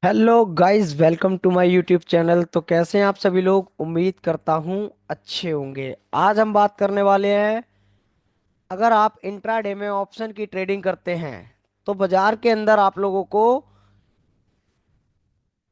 Hello guys, welcome to my YouTube channel. तो कैसे हैं आप सभी लोग? उम्मीद करता हूँ अच्छे होंगे। आज हम बात करने वाले हैं, अगर आप इंट्राडे में ऑप्शन की ट्रेडिंग करते हैं तो बाजार के अंदर आप लोगों को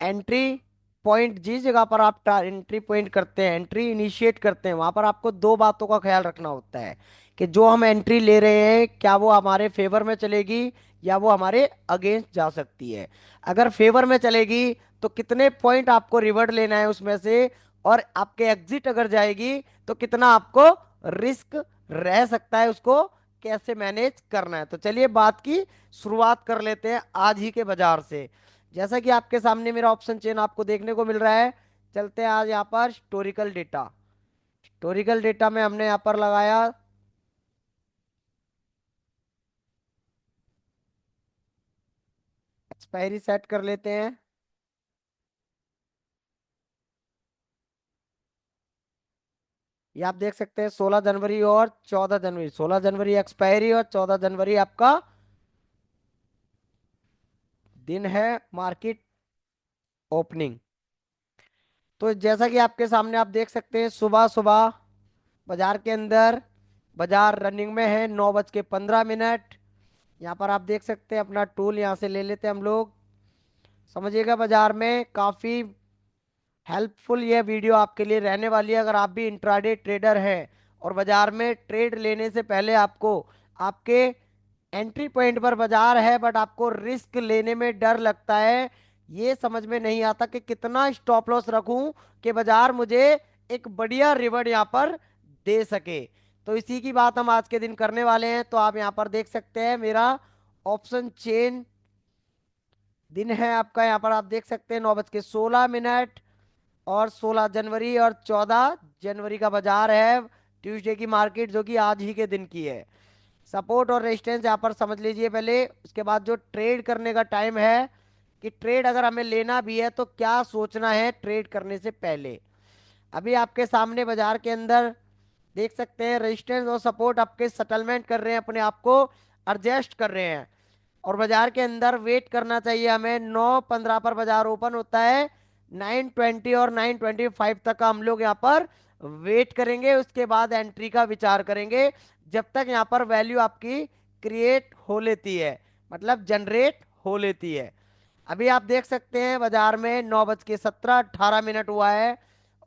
एंट्री पॉइंट, जिस जगह पर आप एंट्री पॉइंट करते हैं, एंट्री इनिशिएट करते हैं, वहां पर आपको दो बातों का ख्याल रखना होता है कि जो हम एंट्री ले रहे हैं क्या वो हमारे फेवर में चलेगी या वो हमारे अगेंस्ट जा सकती है। अगर फेवर में चलेगी तो कितने पॉइंट आपको रिवर्ट लेना है उसमें से, और आपके एग्जिट अगर जाएगी तो कितना आपको रिस्क रह सकता है, उसको कैसे मैनेज करना है। तो चलिए बात की शुरुआत कर लेते हैं आज ही के बाजार से। जैसा कि आपके सामने मेरा ऑप्शन चेन आपको देखने को मिल रहा है। चलते हैं आज यहाँ पर हिस्टोरिकल डेटा। हिस्टोरिकल डेटा में हमने यहाँ पर लगाया एक्सपायरी, सेट कर लेते हैं। ये आप देख सकते हैं 16 जनवरी और 14 जनवरी। 16 जनवरी एक्सपायरी और 14 जनवरी आपका दिन है मार्केट ओपनिंग। तो जैसा कि आपके सामने आप देख सकते हैं, सुबह सुबह बाजार के अंदर बाजार रनिंग में है 9:15। यहाँ पर आप देख सकते हैं, अपना टूल यहाँ से ले लेते हैं हम लोग। समझिएगा, बाजार में काफी हेल्पफुल यह वीडियो आपके लिए रहने वाली है। अगर आप भी इंट्राडे ट्रेडर हैं और बाजार में ट्रेड लेने से पहले आपको आपके एंट्री पॉइंट पर बाजार है बट आपको रिस्क लेने में डर लगता है, ये समझ में नहीं आता कि कितना स्टॉप लॉस रखूं कि बाजार मुझे एक बढ़िया रिवॉर्ड यहाँ पर दे सके, तो इसी की बात हम आज के दिन करने वाले हैं। तो आप यहाँ पर देख सकते हैं मेरा ऑप्शन चेन दिन है आपका। यहाँ पर आप देख सकते हैं 9:16 और 16 जनवरी और 14 जनवरी का बाजार है, ट्यूसडे की मार्केट, जो कि आज ही के दिन की है। सपोर्ट और रेजिस्टेंस यहाँ पर समझ लीजिए पहले, उसके बाद जो ट्रेड करने का टाइम है कि ट्रेड अगर हमें लेना भी है तो क्या सोचना है ट्रेड करने से पहले। अभी आपके सामने बाजार के अंदर देख सकते हैं रेजिस्टेंस और सपोर्ट आपके सेटलमेंट कर रहे हैं, अपने आप को एडजस्ट कर रहे हैं। और बाजार के अंदर वेट करना चाहिए हमें। 9:15 पर बाजार ओपन होता है, 9:20 और 9:25 तक का हम लोग यहाँ पर वेट करेंगे, उसके बाद एंट्री का विचार करेंगे, जब तक यहाँ पर वैल्यू आपकी क्रिएट हो लेती है, मतलब जनरेट हो लेती है। अभी आप देख सकते हैं बाजार में 9:17 हुआ है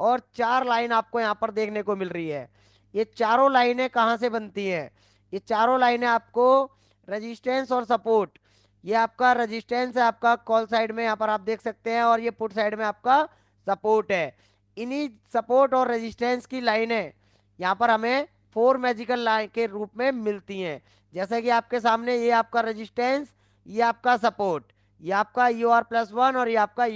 और चार लाइन आपको यहाँ पर देखने को मिल रही है। ये चारों लाइनें कहाँ से बनती हैं? ये चारों लाइनें आपको रेजिस्टेंस और सपोर्ट, ये आपका रेजिस्टेंस है आपका कॉल साइड में, यहाँ पर आप देख सकते हैं, और ये पुट साइड में आपका सपोर्ट है। इन्हीं सपोर्ट और रेजिस्टेंस की लाइनें यहाँ पर हमें फोर मैजिकल लाइन के रूप में मिलती हैं। जैसे कि आपके सामने ये आपका रेजिस्टेंस, ये आपका सपोर्ट, ये आपका UR+1 और ये आपका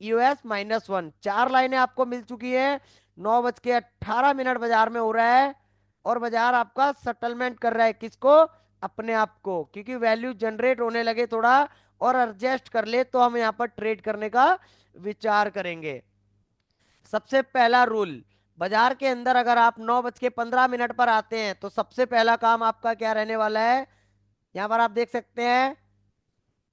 US-1, चार लाइनें आपको मिल चुकी है। 9:18 बाजार में हो रहा है और बाजार आपका सेटलमेंट कर रहा है किसको? अपने आप को, क्योंकि वैल्यू जनरेट होने लगे थोड़ा और एडजस्ट कर ले तो हम यहाँ पर ट्रेड करने का विचार करेंगे। सबसे पहला रूल, बाजार के अंदर अगर आप 9:15 पर आते हैं तो सबसे पहला काम आपका क्या रहने वाला है? यहाँ पर आप देख सकते हैं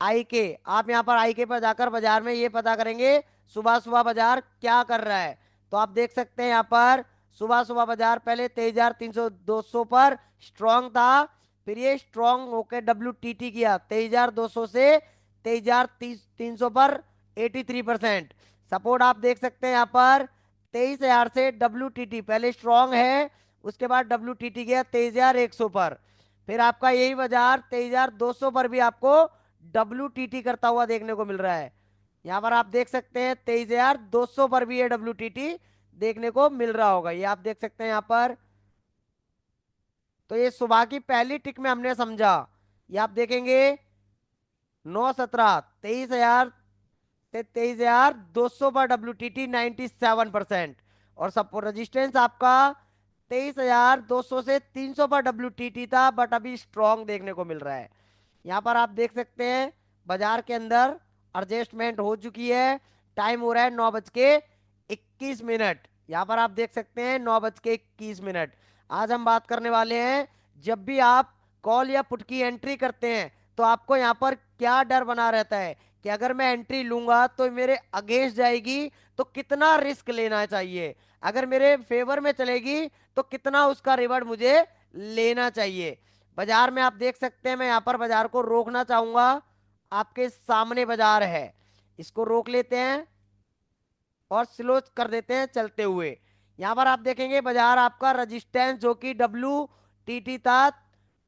आई के, आप यहाँ पर आई के पर जाकर बाजार में ये पता करेंगे सुबह सुबह बाजार क्या कर रहा है। तो आप देख सकते हैं यहाँ पर सुबह सुबह बाजार पहले 23,300 200 पर स्ट्रांग था, फिर ये स्ट्रांग होकर WTT किया 23,200 से 23,300 पर 83%। सपोर्ट आप देख सकते हैं यहाँ पर 23,000 से WTT पहले स्ट्रांग है, उसके बाद WTT गया 23,100 पर। फिर आपका यही बाजार 23,200 पर भी आपको WTT करता हुआ देखने को मिल रहा है। यहाँ पर आप देख सकते हैं 23,200 पर भी ये WTT देखने को मिल रहा होगा, ये आप देख सकते हैं यहाँ पर। तो ये सुबह की पहली टिक में हमने समझा। ये आप देखेंगे 9:17, 23,000 से 23,200 पर WTT 97%। और सब रेजिस्टेंस आपका 23,200 से 300 पर WTT था बट अभी स्ट्रॉन्ग देखने को मिल रहा है। यहाँ पर आप देख सकते हैं बाजार के अंदर एडजस्टमेंट हो चुकी है। टाइम हो रहा है 9:21। यहाँ पर आप देख सकते हैं 9:21। आज हम बात करने वाले हैं, जब भी आप कॉल या पुट की एंट्री करते हैं तो आपको यहाँ पर क्या डर बना रहता है कि अगर मैं एंट्री लूंगा तो मेरे अगेंस्ट जाएगी, तो कितना रिस्क लेना चाहिए, अगर मेरे फेवर में चलेगी तो कितना उसका रिवॉर्ड मुझे लेना चाहिए। बाजार में आप देख सकते हैं, मैं यहाँ पर बाजार को रोकना चाहूंगा। आपके सामने बाजार है, इसको रोक लेते हैं और स्लो कर देते हैं चलते हुए। यहाँ पर आप देखेंगे बाजार आपका रजिस्टेंस जो कि WTT था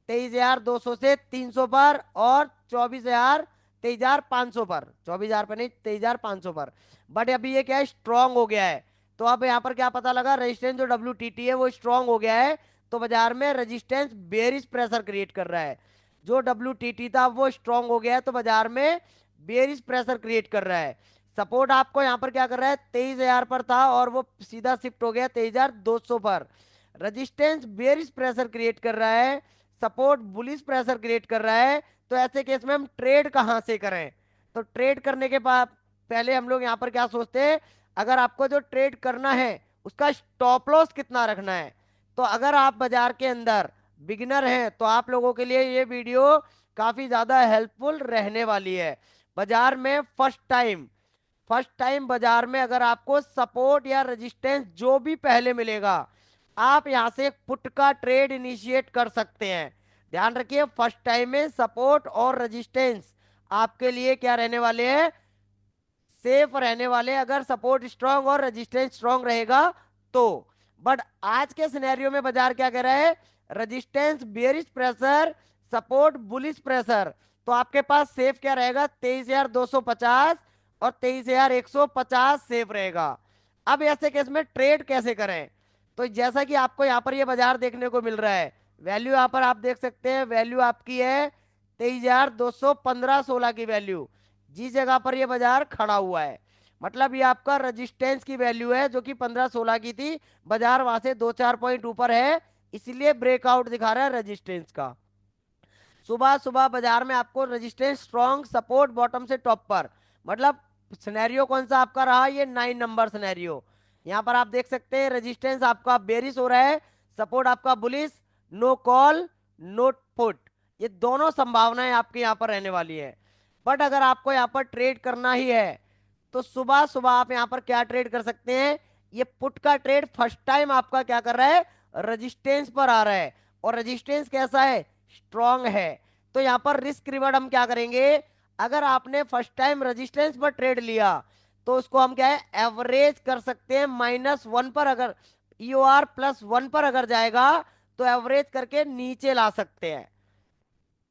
23,200 से 300 पर, और 23,500 पर, 24,000 पर नहीं, 23,500 पर। बट अभी ये क्या है, स्ट्रांग हो गया है। तो अब यहाँ पर क्या पता लगा, रेजिस्टेंस जो WTT है वो स्ट्रांग हो गया है, तो बाजार में रेजिस्टेंस बेरिश प्रेशर क्रिएट कर रहा है। जो WTT था वो स्ट्रांग हो गया है, तो बाजार में बेरिश प्रेशर क्रिएट कर रहा है। सपोर्ट आपको यहाँ पर क्या कर रहा है, 23,000 पर था और वो सीधा शिफ्ट हो गया 23,200 पर। रजिस्टेंस बेरिश प्रेशर क्रिएट कर रहा है, सपोर्ट बुलिश प्रेशर क्रिएट कर रहा है। तो ऐसे केस में हम ट्रेड कहाँ से करें? तो ट्रेड करने के बाद पहले हम लोग यहाँ पर क्या सोचते हैं, अगर आपको जो ट्रेड करना है उसका स्टॉप लॉस कितना रखना है। तो अगर आप बाजार के अंदर बिगिनर हैं तो आप लोगों के लिए ये वीडियो काफी ज्यादा हेल्पफुल रहने वाली है। बाजार में फर्स्ट टाइम बाजार में अगर आपको सपोर्ट या रेजिस्टेंस जो भी पहले मिलेगा, आप यहां से एक पुट का ट्रेड इनिशिएट कर सकते हैं। ध्यान रखिए, फर्स्ट टाइम में सपोर्ट और रेजिस्टेंस आपके लिए क्या रहने वाले हैं, सेफ रहने वाले हैं, अगर सपोर्ट स्ट्रांग और रेजिस्टेंस स्ट्रांग रहेगा तो। बट आज के सिनेरियो में बाजार क्या कह रहा है, resistance bearish pressure, support bullish pressure. तो आपके पास सेफ क्या रहेगा, 23,250 और 23,150 सेफ रहेगा। अब ऐसे केस में ट्रेड कैसे करें? तो जैसा कि आपको यहाँ पर ये बाजार देखने को मिल रहा है, वैल्यू यहाँ पर आप देख सकते हैं, वैल्यू आपकी है 23,215.16 की वैल्यू, जिस जगह पर ये बाजार खड़ा हुआ है। मतलब ये आपका रेजिस्टेंस की वैल्यू है जो कि 15-16 की थी, बाजार वहां से 2-4 पॉइंट ऊपर है, इसलिए ब्रेकआउट दिखा रहा है रेजिस्टेंस का। सुबह सुबह बाजार में आपको रेजिस्टेंस स्ट्रॉन्ग, सपोर्ट बॉटम से टॉप पर। मतलब सिनेरियो कौन सा आपका रहा, ये 9 नंबर सिनेरियो। यहाँ पर आप देख सकते हैं रेजिस्टेंस आपका बेरिश हो रहा है, सपोर्ट आपका bullish, no call no put, ये दोनों संभावनाएं आपके यहाँ पर रहने वाली है। बट अगर आपको यहाँ पर ट्रेड करना ही है तो सुबह सुबह आप यहाँ पर क्या ट्रेड कर सकते हैं, ये पुट का ट्रेड फर्स्ट टाइम आपका क्या कर रहा है, रेजिस्टेंस पर आ रहा है, और रेजिस्टेंस कैसा है, स्ट्रांग है। तो यहाँ पर रिस्क रिवॉर्ड हम क्या करेंगे, अगर आपने फर्स्ट टाइम रेजिस्टेंस पर ट्रेड लिया तो उसको हम क्या है, एवरेज कर सकते हैं -1 पर। अगर EOR +1 पर अगर जाएगा तो एवरेज करके नीचे ला सकते हैं।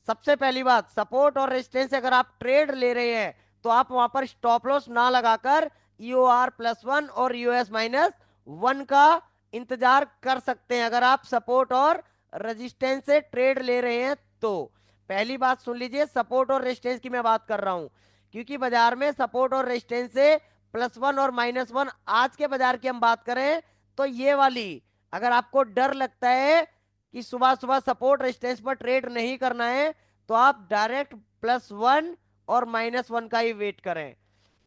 सबसे पहली बात, सपोर्ट और रेजिस्टेंस अगर आप ट्रेड ले रहे हैं तो आप वहां पर स्टॉप लॉस ना लगाकर EOR+1 और EOS-1 का इंतजार कर सकते हैं, अगर आप सपोर्ट और रेजिस्टेंस से ट्रेड ले रहे हैं तो। पहली बात सुन लीजिए, सपोर्ट और रेजिस्टेंस की मैं बात कर रहा हूं, क्योंकि बाजार में सपोर्ट और रेजिस्टेंस से +1 और -1, आज के बाजार की हम बात करें तो ये वाली, अगर आपको डर लगता है कि सुबह सुबह सपोर्ट रेजिस्टेंस पर ट्रेड नहीं करना है तो आप डायरेक्ट +1 और -1 का ही वेट करें।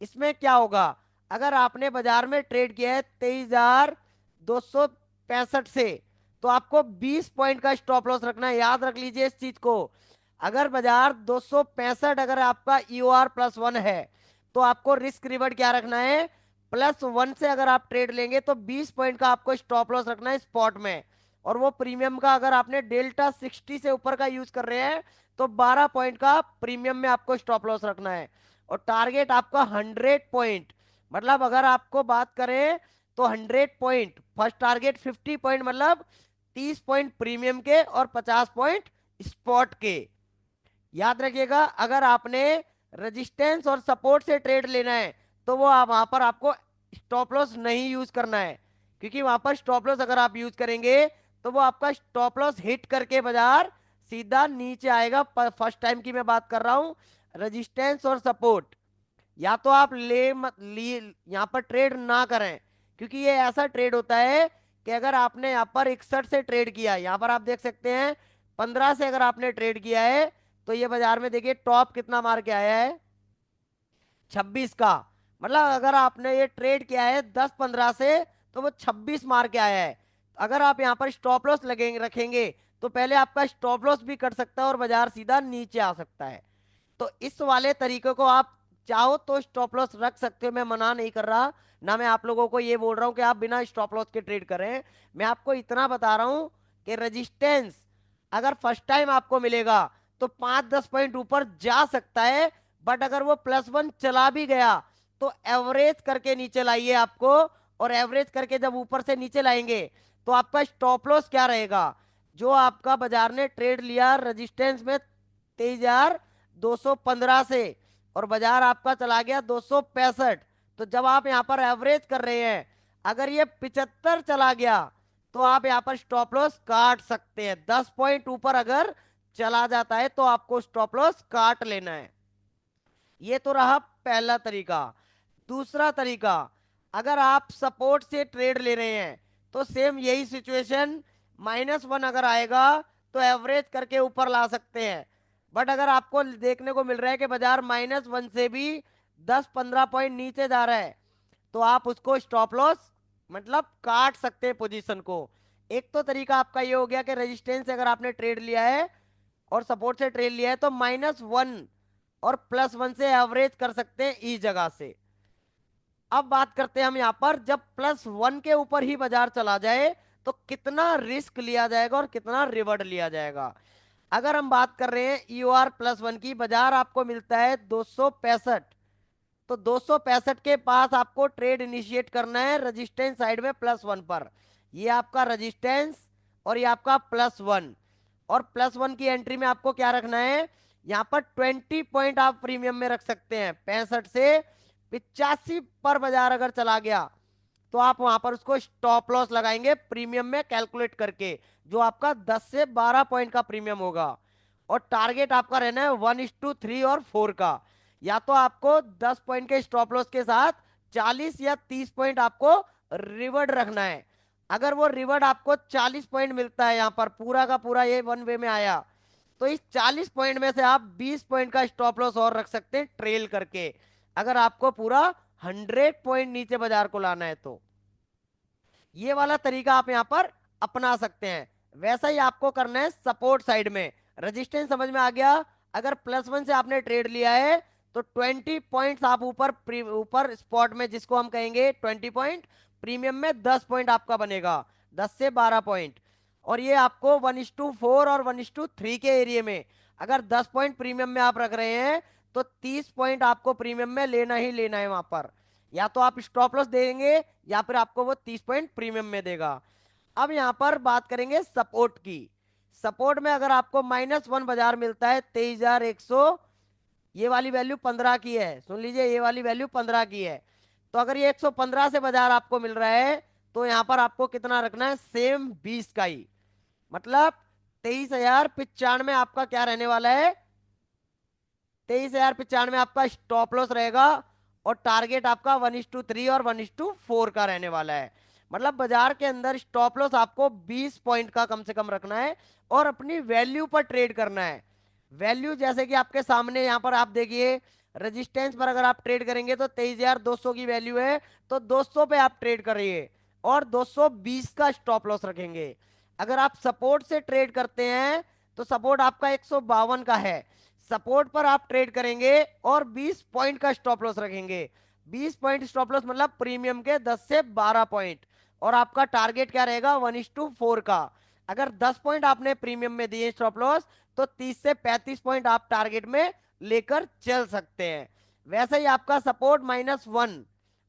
इसमें क्या होगा, अगर आपने बाजार में ट्रेड किया है 23,265 से, तो आपको 20 पॉइंट का स्टॉप लॉस रखना है, याद रख लीजिए इस चीज को। अगर बाजार 265 अगर आपका EOR+1 है तो आपको रिस्क रिवर्ड क्या रखना है, +1 से अगर आप ट्रेड लेंगे तो 20 पॉइंट का आपको स्टॉप लॉस रखना है स्पॉट में। और वो प्रीमियम का अगर आपने डेल्टा 60 से ऊपर का यूज कर रहे हैं तो 12 पॉइंट का प्रीमियम में आपको स्टॉप लॉस रखना है। और टारगेट आपका 100 पॉइंट, मतलब अगर आपको बात करें तो 100 पॉइंट, फर्स्ट टारगेट 50 पॉइंट, मतलब 30 पॉइंट प्रीमियम के और 50 पॉइंट स्पॉट के। याद रखिएगा, अगर आपने रेजिस्टेंस और सपोर्ट से ट्रेड लेना है तो वो आप वहां पर आपको स्टॉप लॉस नहीं यूज करना है, क्योंकि वहां पर स्टॉप लॉस अगर आप यूज करेंगे तो वो आपका स्टॉप लॉस हिट करके बाजार सीधा नीचे आएगा। फर्स्ट टाइम की मैं बात कर रहा हूं, रेजिस्टेंस और सपोर्ट या तो आप ले मत लिए यहाँ पर ट्रेड ना करें, क्योंकि ये ऐसा ट्रेड होता है कि अगर आपने यहाँ पर 61 से ट्रेड किया, यहाँ पर आप देख सकते हैं 15 से अगर आपने ट्रेड किया है तो ये बाजार में देखिए टॉप कितना मार के आया है, 26 का। मतलब अगर आपने ये ट्रेड किया है 10-15 से तो वो 26 मार के आया है। अगर आप यहाँ पर स्टॉप लॉस लगेंगे रखेंगे तो पहले आपका स्टॉप लॉस भी कट सकता है और बाजार सीधा नीचे आ सकता है। तो इस वाले तरीके को आप चाहो तो स्टॉप लॉस रख सकते हो, मैं मना नहीं कर रहा। ना मैं आप लोगों को ये बोल रहा हूं कि आप बिना स्टॉप लॉस के ट्रेड करें। मैं आपको इतना बता रहा हूं कि रेजिस्टेंस अगर फर्स्ट टाइम आपको मिलेगा तो 5-10 पॉइंट ऊपर जा सकता है, बट अगर वो +1 चला भी गया तो एवरेज करके नीचे लाइए आपको। और एवरेज करके जब ऊपर से नीचे लाएंगे तो आपका स्टॉप लॉस क्या रहेगा, जो आपका बाजार ने ट्रेड लिया रेजिस्टेंस में 23,215 से, और बाजार आपका चला गया 265। तो जब आप यहाँ पर एवरेज कर रहे हैं, अगर ये 75 चला गया तो आप यहाँ पर स्टॉप लॉस काट सकते हैं। 10 पॉइंट ऊपर अगर चला जाता है तो आपको स्टॉप लॉस काट लेना है। ये तो रहा पहला तरीका। दूसरा तरीका, अगर आप सपोर्ट से ट्रेड ले रहे हैं तो सेम यही सिचुएशन, -1 अगर आएगा तो एवरेज करके ऊपर ला सकते हैं। बट अगर आपको देखने को मिल रहा है कि बाजार -1 से भी 10-15 पॉइंट नीचे जा रहा है, तो आप उसको स्टॉप लॉस मतलब काट सकते हैं पोजीशन को। एक तो तरीका आपका ये हो गया कि रेजिस्टेंस से अगर आपने ट्रेड लिया है और सपोर्ट से ट्रेड लिया है तो -1 और +1 से एवरेज कर सकते हैं इस जगह से। अब बात करते हैं हम यहाँ पर, जब +1 के ऊपर ही बाजार चला जाए तो कितना रिस्क लिया जाएगा और कितना रिवॉर्ड लिया जाएगा। अगर हम बात कर रहे हैं EOR+1 की, बाजार आपको मिलता है 265। तो 265 के पास आपको ट्रेड इनिशिएट करना है रजिस्टेंस साइड में +1 पर। ये आपका रजिस्टेंस और ये आपका +1। और +1 की एंट्री में आपको क्या रखना है, यहाँ पर 20 पॉइंट आप प्रीमियम में रख सकते हैं। 65 से 85 पर बाजार अगर चला गया तो आप वहां पर उसको स्टॉप लॉस लगाएंगे प्रीमियम में कैलकुलेट करके, जो आपका 10 से 12 पॉइंट का प्रीमियम होगा। और टारगेट आपका रहना है 1:3 और 4 का। या तो आपको 10 पॉइंट के स्टॉप लॉस के साथ 40 या 30 पॉइंट आपको रिवर्ड रखना है। अगर वो रिवर्ड आपको 40 पॉइंट मिलता है, यहाँ पर पूरा का पूरा ये वन वे में आया, तो इस 40 पॉइंट में से आप 20 पॉइंट का स्टॉप लॉस और रख सकते हैं ट्रेल करके, अगर आपको पूरा 100 पॉइंट नीचे बाजार को लाना है तो। ये वाला तरीका आप यहाँ पर अपना सकते हैं। वैसा ही आपको करना है सपोर्ट साइड में। रजिस्टेंस समझ में आ गया, अगर +1 से आपने ट्रेड लिया है तो 20 पॉइंट्स आप ऊपर ऊपर स्पॉट में, जिसको हम कहेंगे 20 पॉइंट, प्रीमियम में 10 पॉइंट आपका बनेगा, 10 से 12 पॉइंट। और ये आपको 1:4 और 1:3 के एरिया में, अगर 10 पॉइंट प्रीमियम में आप रख रहे हैं तो 30 पॉइंट आपको प्रीमियम में लेना ही लेना है वहां पर। या तो आप स्टॉप लॉस देंगे या फिर आपको वो 30 पॉइंट प्रीमियम में देगा। अब यहां पर बात करेंगे सपोर्ट की। सपोर्ट में अगर आपको -1 बाजार मिलता है 23,100, ये वाली वैल्यू 15 की है, सुन लीजिए, ये वाली वैल्यू 15 की है। तो अगर ये 115 से बाजार आपको मिल रहा है तो यहां पर आपको कितना रखना है, सेम 20 का ही, मतलब 23,095 आपका क्या रहने वाला है, 23,095 आपका स्टॉप लॉस रहेगा। और टारगेट आपका 1:3 और 1:4 का रहने वाला है। मतलब बाजार के अंदर स्टॉप लॉस आपको 20 पॉइंट का कम से कम रखना है और अपनी वैल्यू पर ट्रेड करना है। वैल्यू जैसे कि आपके सामने यहाँ पर आप देखिए, रेजिस्टेंस पर अगर आप ट्रेड करेंगे तो 23,200 की वैल्यू है, तो 200 पे आप ट्रेड करिए और 220 का स्टॉप लॉस रखेंगे। अगर आप सपोर्ट से ट्रेड करते हैं तो सपोर्ट आपका 152 का है, सपोर्ट पर आप ट्रेड करेंगे और 20 पॉइंट का स्टॉप लॉस रखेंगे। 20 पॉइंट स्टॉप लॉस मतलब प्रीमियम के 10 से 12 पॉइंट। और आपका टारगेट क्या रहेगा, 1:4 का। अगर 10 पॉइंट आपने प्रीमियम में दिए स्टॉप लॉस तो 30 से 35 पॉइंट आप टारगेट में लेकर चल सकते हैं। वैसे ही आपका सपोर्ट -1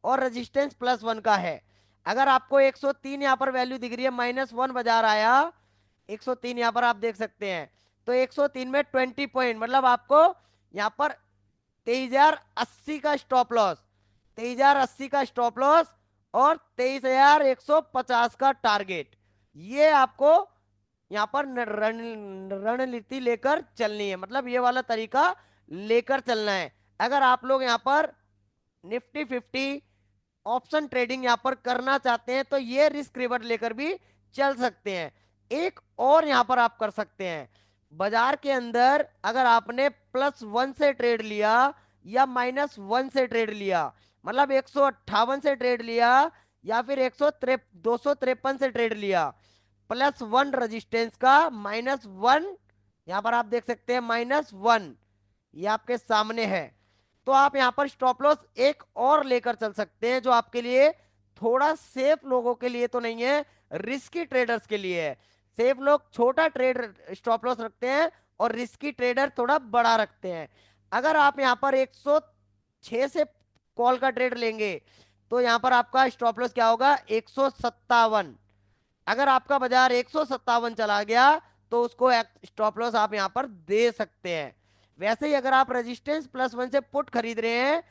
और रेजिस्टेंस +1 का है। अगर आपको 103 यहाँ पर वैल्यू दिख रही है, -1 बाजार आया, 103 यहाँ पर आप देख सकते हैं, तो 103 में 20 पॉइंट मतलब आपको यहाँ पर 23,080 का स्टॉप लॉस, 23,080 का स्टॉप लॉस और 23,150 का टारगेट। ये आपको यहाँ पर रणनीति लेकर चलनी है, मतलब ये वाला तरीका लेकर चलना है। अगर आप लोग यहाँ पर निफ्टी 50 ऑप्शन ट्रेडिंग यहाँ पर करना चाहते हैं तो ये रिस्क रिवर्ट लेकर भी चल सकते हैं। एक और यहाँ पर आप कर सकते हैं, बाजार के अंदर अगर आपने +1 से ट्रेड लिया या -1 से ट्रेड लिया, मतलब 158 से ट्रेड लिया या फिर 253 से ट्रेड लिया, +1 रेजिस्टेंस का -1, यहां पर आप देख सकते हैं -1, ये आपके सामने है। तो आप यहां पर स्टॉप लॉस एक और लेकर चल सकते हैं, जो आपके लिए थोड़ा सेफ लोगों के लिए तो नहीं है, रिस्की ट्रेडर्स के लिए है। सेफ लोग छोटा ट्रेड स्टॉप लॉस रखते हैं और रिस्की ट्रेडर थोड़ा बड़ा रखते हैं। अगर आप यहां पर 106 से कॉल का ट्रेड लेंगे तो यहां पर आपका स्टॉप लॉस क्या होगा, 157। अगर आपका बाजार 157 चला गया तो उसको स्टॉप लॉस आप यहां पर दे सकते हैं। वैसे ही अगर आप रेजिस्टेंस +1 से पुट खरीद रहे हैं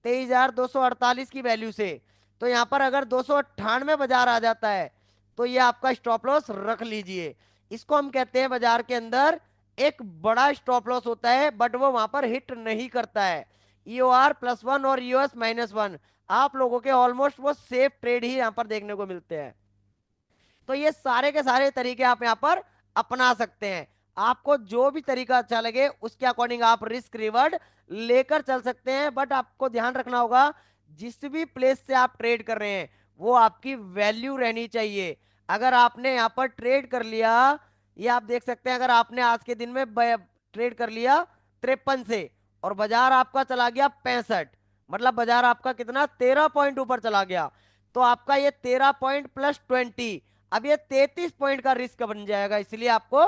23,248 की वैल्यू से, तो यहां पर अगर 298 बाजार आ जाता है तो ये आपका स्टॉप लॉस रख लीजिए। इसको हम कहते हैं बाजार के अंदर एक बड़ा स्टॉप लॉस होता है, बट वो वहां पर हिट नहीं करता है। EOR +1 और EOS -1 आप लोगों के ऑलमोस्ट वो सेफ ट्रेड ही यहां पर देखने को मिलते हैं। तो ये सारे के सारे तरीके आप यहाँ पर अपना सकते हैं। आपको जो भी तरीका अच्छा लगे उसके अकॉर्डिंग आप रिस्क रिवर्ड लेकर चल सकते हैं, बट आपको ध्यान रखना होगा जिस भी प्लेस से आप ट्रेड कर रहे हैं वो आपकी वैल्यू रहनी चाहिए। अगर आपने यहाँ पर ट्रेड कर लिया, ये आप देख सकते हैं, अगर आपने आज के दिन में ट्रेड कर लिया 53 से और बाजार आपका चला गया 65, मतलब बाजार आपका कितना 13 पॉइंट ऊपर चला गया, तो आपका ये 13 पॉइंट +20, अब ये 33 पॉइंट का रिस्क बन जाएगा। इसलिए आपको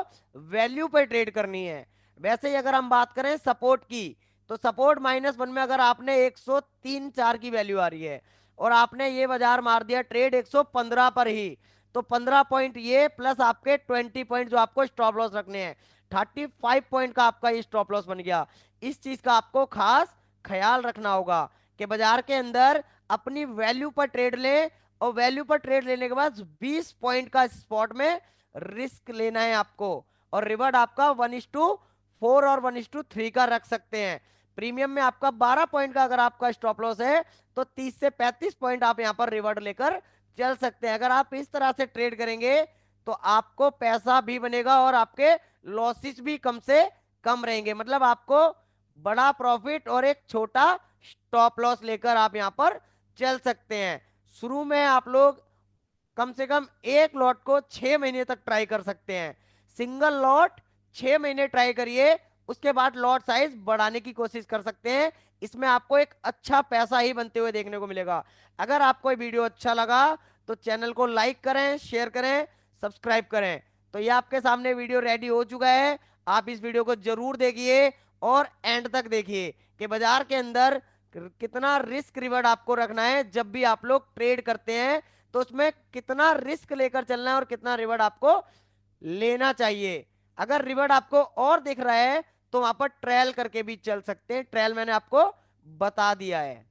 वैल्यू पे ट्रेड करनी है। वैसे ही अगर हम बात करें सपोर्ट की, तो सपोर्ट -1 में अगर आपने 103.4 की वैल्यू आ रही है और आपने ये बाजार मार दिया ट्रेड 115 पर ही, तो 15 पॉइंट ये प्लस आपके 20 पॉइंट जो आपको स्टॉप लॉस रखने हैं, 35 पॉइंट का आपका ये स्टॉप लॉस बन गया। इस चीज का आपको खास ख्याल रखना होगा कि बाजार के अंदर अपनी वैल्यू पर ट्रेड लें, और वैल्यू पर ट्रेड लेने के बाद 20 पॉइंट का स्पॉट में रिस्क लेना है आपको, और रिवर्ड आपका 1:4 और 1:3 का रख सकते हैं। प्रीमियम में आपका 12 पॉइंट का अगर आपका स्टॉप लॉस है तो 30 से 35 पॉइंट आप यहां पर रिवर्ड लेकर चल सकते हैं। अगर आप इस तरह से ट्रेड करेंगे तो आपको पैसा भी बनेगा और आपके लॉसेस भी कम से कम रहेंगे, मतलब आपको बड़ा प्रॉफिट और एक छोटा स्टॉप लॉस लेकर आप यहां पर चल सकते हैं। शुरू में आप लोग कम से कम एक लॉट को 6 महीने तक ट्राई कर सकते हैं। सिंगल लॉट 6 महीने ट्राई करिए, उसके बाद लॉट साइज बढ़ाने की कोशिश कर सकते हैं। इसमें आपको एक अच्छा पैसा ही बनते हुए देखने को मिलेगा। अगर आपको ये वीडियो अच्छा लगा तो चैनल को लाइक करें, शेयर करें, सब्सक्राइब करें। तो ये आपके सामने वीडियो रेडी हो चुका है, आप इस वीडियो को जरूर देखिए और एंड तक देखिए कि बाजार के अंदर कितना रिस्क रिवर्ड आपको रखना है। जब भी आप लोग ट्रेड करते हैं तो उसमें कितना रिस्क लेकर चलना है और कितना रिवर्ड आपको लेना चाहिए। अगर रिवर्ड आपको और दिख रहा है तो वहां पर ट्रायल करके भी चल सकते हैं, ट्रायल मैंने आपको बता दिया है।